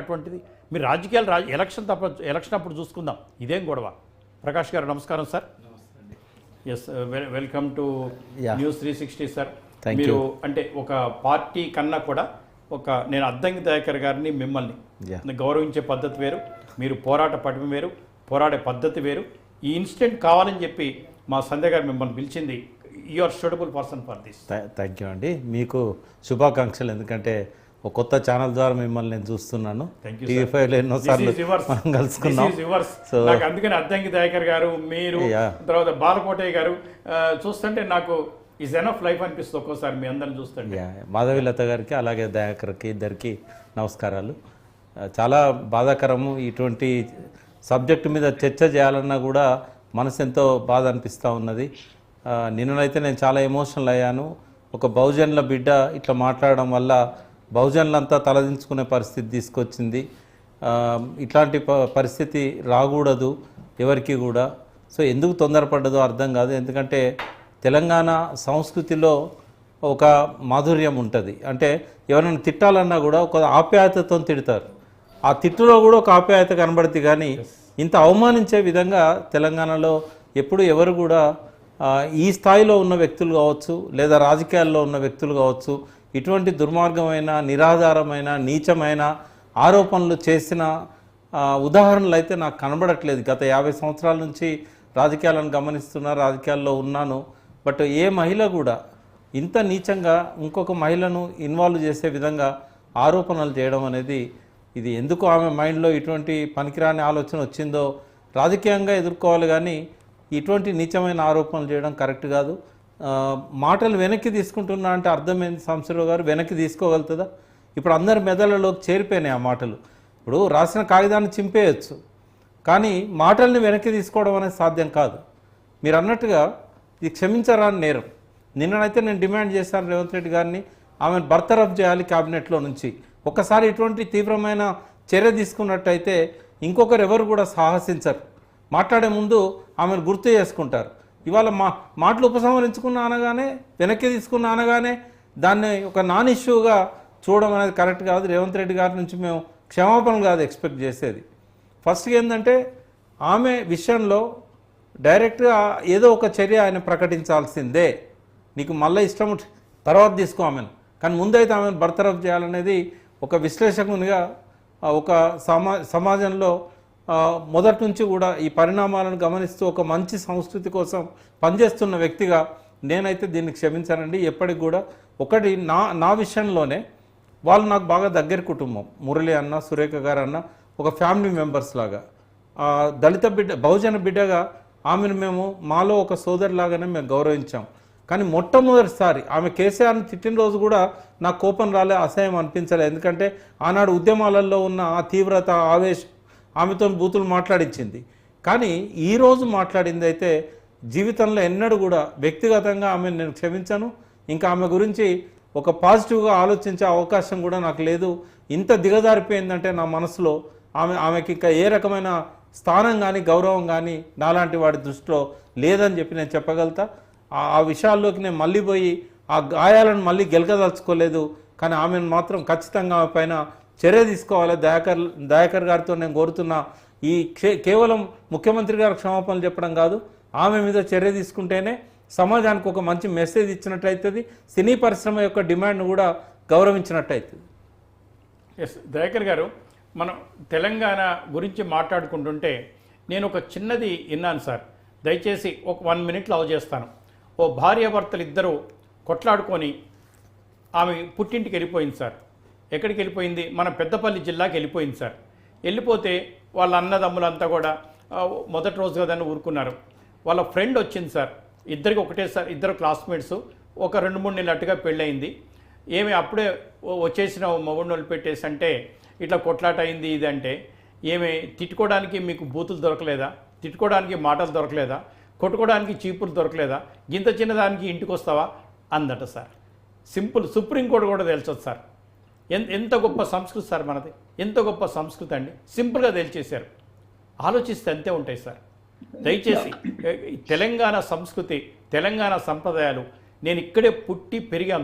అటువంటిది మీరు election election అప్పుడు చూసుకుందాం, ఇదేం గొడవ. ప్రకాష్ గారు నమస్కారం sir. Yes, welcome to news 360 sir. మీరు అంటే ఒక పార్టీ కన్నా కూడా నేను అద్దంకి దయాకర్ గారిని మిమ్మల్ని గౌరవించే పద్ధతి వేరు, మీరు పోరాట పటిమ వేరు, పోరాడే పద్ధతి వేరు. ఈ ఇన్సిడెంట్ కావాలని చెప్పి మా సంధ్య గారు మిమ్మల్ని పిలిచింది. You are suitable person for this. Thank you అండి, మీకు శుభాకాంక్షలు. ఎందుకంటే ఒక కొత్త ఛానల్ ద్వారా మిమ్మల్ని నేను చూస్తున్నాను. టీవీ5లో ఎన్నోసార్లు మనం కలుసుకున్నాం. సో అందుకని అద్దంకి దయాకర్ గారు, మీరు, తర్వాత బాలకోటయ్య గారు చూస్తుంటే నాకు ఈజ్ ఎనఫ్ లైఫ్ అనిపిస్తుంది ఒక్కోసారి మీ అందరిని చూస్తుంటే. మాధవీలత గారికి అలాగే దయాకర్కి ఇద్దరికి నమస్కారాలు. చాలా బాధాకరము, ఇటువంటి సబ్జెక్టు మీద చర్చ చేయాలన్నా కూడా మనసు ఎంతో బాధ అనిపిస్తూ ఉన్నది. నిన్ననైతే నేను చాలా ఎమోషనల్ అయ్యాను. ఒక బహుజనుల బిడ్డ ఇట్లా మాట్లాడడం వల్ల బహుజనులంతా తలదించుకునే పరిస్థితి తీసుకొచ్చింది. ఇట్లాంటి పరిస్థితి రాకూడదు ఎవరికి కూడా. సో ఎందుకు తొందరపడ్డదో అర్థం కాదు. ఎందుకంటే తెలంగాణ సంస్కృతిలో ఒక మాధుర్యం ఉంటుంది. అంటే ఎవరైనా తిట్టాలన్నా కూడా ఒక ఆప్యాయతతో తిడతారు. ఆ తిట్టులో కూడా ఒక ఆప్యాయత కనబడుతుంది. కానీ ఇంత అవమానించే విధంగా తెలంగాణలో ఎప్పుడు ఎవరు కూడా ఈ స్థాయిలో ఉన్న వ్యక్తులు కావచ్చు, లేదా రాజకీయాల్లో ఉన్న వ్యక్తులు కావచ్చు, ఇటువంటి దుర్మార్గమైన, నిరాధారమైన, నీచమైన ఆరోపణలు చేసిన ఉదాహరణలు అయితే నాకు కనబడట్లేదు. గత 50 సంవత్సరాల నుంచి రాజకీయాలను గమనిస్తున్నా, రాజకీయాల్లో ఉన్నాను. బట్ ఏ మహిళ కూడా ఇంత నీచంగా ఇంకొక మహిళను ఇన్వాల్వ్ చేసే విధంగా ఆరోపణలు చేయడం అనేది, ఇది ఎందుకు ఆమె మైండ్లో ఇటువంటి పనికిరాని ఆలోచన వచ్చిందో రాజకీయంగా ఎదుర్కోవాలి. కానీ ఇటువంటి నీచమైన ఆరోపణలు చేయడం కరెక్ట్ కాదు. మాటలు వెనక్కి తీసుకుంటున్నా అంటే అర్థమైంది. సాంబశివరావు గారు వెనక్కి తీసుకోగలుగుతుందా? ఇప్పుడు అందరి మెదళ్ళలోకి చేరిపోయినాయి ఆ మాటలు. ఇప్పుడు రాసిన కాగితాన్ని చింపేయచ్చు, కానీ మాటల్ని వెనక్కి తీసుకోవడం అనేది సాధ్యం కాదు. మీరు అన్నట్టుగా ఇది క్షమించరాని నేరం. నిన్ననైతే నేను డిమాండ్ చేశాను రేవంత్ రెడ్డి గారిని, ఆమెను బర్తరఫ్ చేయాలి క్యాబినెట్లో నుంచి. ఒక్కసారి ఇటువంటి తీవ్రమైన చర్య తీసుకున్నట్టయితే ఇంకొకరు ఎవరు కూడా సాహసించరు. మాట్లాడే ముందు ఆమెను గుర్తు చేసుకుంటారు. ఇవాళ మాటలు ఉపసంహరించుకున్న అనగానే, వెనక్కి తీసుకున్న అనగానే దాన్ని ఒక నాన్ ఇష్యూగా చూడడం అనేది కరెక్ట్ కాదు. రేవంత్ రెడ్డి గారి నుంచి మేము క్షమాపణలు కాదు ఎక్స్పెక్ట్ చేసేది. ఫస్ట్గా ఏంటంటే ఆమె విషయంలో డైరెక్ట్గా ఏదో ఒక చర్య ఆయన ప్రకటించాల్సిందే. నీకు మళ్ళీ ఇష్టం తర్వాత తీసుకో ఆమెను, కానీ ముందైతే ఆమెను బర్తరఫ్ చేయాలనేది ఒక విశ్లేషకునిగా, ఒక సమాజంలో మొదటి నుంచి కూడా ఈ పరిణామాలను గమనిస్తూ ఒక మంచి సంస్కృతి కోసం పనిచేస్తున్న వ్యక్తిగా నేనైతే దీన్ని క్షమించానండి ఎప్పటికి కూడా. ఒకటి నా విషయంలోనే వాళ్ళు నాకు బాగా దగ్గర కుటుంబం. మురళి అన్న, సురేఖ గారు అన్న ఒక ఫ్యామిలీ మెంబర్స్ లాగా. దళిత బిడ్డ, బహుజన బిడ్డగా ఆమెను మేము మాలో ఒక సోదరిలాగానే మేము గౌరవించాం. కానీ మొట్టమొదటిసారి ఆమె కేసీఆర్ని తిట్టిన రోజు కూడా నాకు కోపం రాలే, అసహ్యం అనిపించలే. ఎందుకంటే ఆనాడు ఉద్యమాలలో ఉన్న ఆ తీవ్రత, ఆవేశం ఆమెతో బూతులు మాట్లాడించింది. కానీ ఈరోజు మాట్లాడింది అయితే జీవితంలో ఎన్నడూ కూడా వ్యక్తిగతంగా ఆమెను నేను క్షమించాను. ఇంకా ఆమె గురించి ఒక పాజిటివ్గా ఆలోచించే అవకాశం కూడా నాకు లేదు. ఇంత దిగజారిపోయిందంటే నా మనసులో ఆమెకి ఇంకా ఏ రకమైన స్థానం కానీ గౌరవం కానీ నాలాంటి వాడి దృష్టిలో లేదని చెప్పి నేను చెప్పగలుగుతా. ఆ విషయాల్లోకి నేను మళ్ళీ పోయి ఆ గాయాలను మళ్ళీ గెలకదలుచుకోలేదు. కానీ ఆమెను మాత్రం ఖచ్చితంగా ఆమె పైన చర్య తీసుకోవాలి. దయాకర్ గారితో నేను కోరుతున్నా, ఈ కేవలం ముఖ్యమంత్రి గారు క్షమాపణలు చెప్పడం కాదు, ఆమె మీద చర్య తీసుకుంటేనే సమాజానికి ఒక మంచి మెసేజ్ ఇచ్చినట్లయితుంది. సినీ పరిశ్రమ యొక్క డిమాండ్ను కూడా గౌరవించినట్టయితుంది. ఎస్, దయాకర్ గారు, మనం తెలంగాణ గురించి మాట్లాడుకుంటుంటే నేను ఒక చిన్నది విన్నాను సార్. దయచేసి ఒక 1 మినిట్లో అవ చేస్తాను. ఓ భార్యాభర్తలు ఇద్దరు కొట్లాడుకొని ఆమె పుట్టింటికి వెళ్ళిపోయింది సార్. ఎక్కడికి వెళ్ళిపోయింది? మన పెద్దపల్లి జిల్లాకి వెళ్ళిపోయింది సార్. వెళ్ళిపోతే వాళ్ళ అన్నదమ్ములంతా కూడా మొదటి రోజు కదని ఊరుకున్నారు. వాళ్ళ ఫ్రెండ్ వచ్చింది సార్. ఇద్దరికి ఒకటే సార్, ఇద్దరు క్లాస్మేట్స్. ఒక 2-3 నెలట్టుగా పెళ్ళయింది. ఏమి అప్పుడే వచ్చేసిన మొగుడిని పెట్టేసి అంటే ఇట్లా కొట్లాట అయింది ఇది అంటే, ఏమి తిట్టుకోవడానికి మీకు బూతులు దొరకలేదా? తిట్టుకోవడానికి మాటలు దొరకలేదా? కొట్టుకోవడానికి చీపులు దొరకలేదా? గింత చిన్నదానికి ఇంటికి వస్తావా అందట సార్. సింపుల్. సుప్రీంకోర్టు కూడా తెలుసొచ్చు సార్. ఎంత గొప్ప సంస్కృతి సార్ మనది, ఎంత గొప్ప సంస్కృతి అండి. సింపుల్గా తేల్చేశారు. ఆలోచిస్తే అంతే ఉంటాయి సార్. దయచేసి తెలంగాణ సంస్కృతి, తెలంగాణ సంప్రదాయాలు, నేను ఇక్కడే పుట్టి పెరిగాం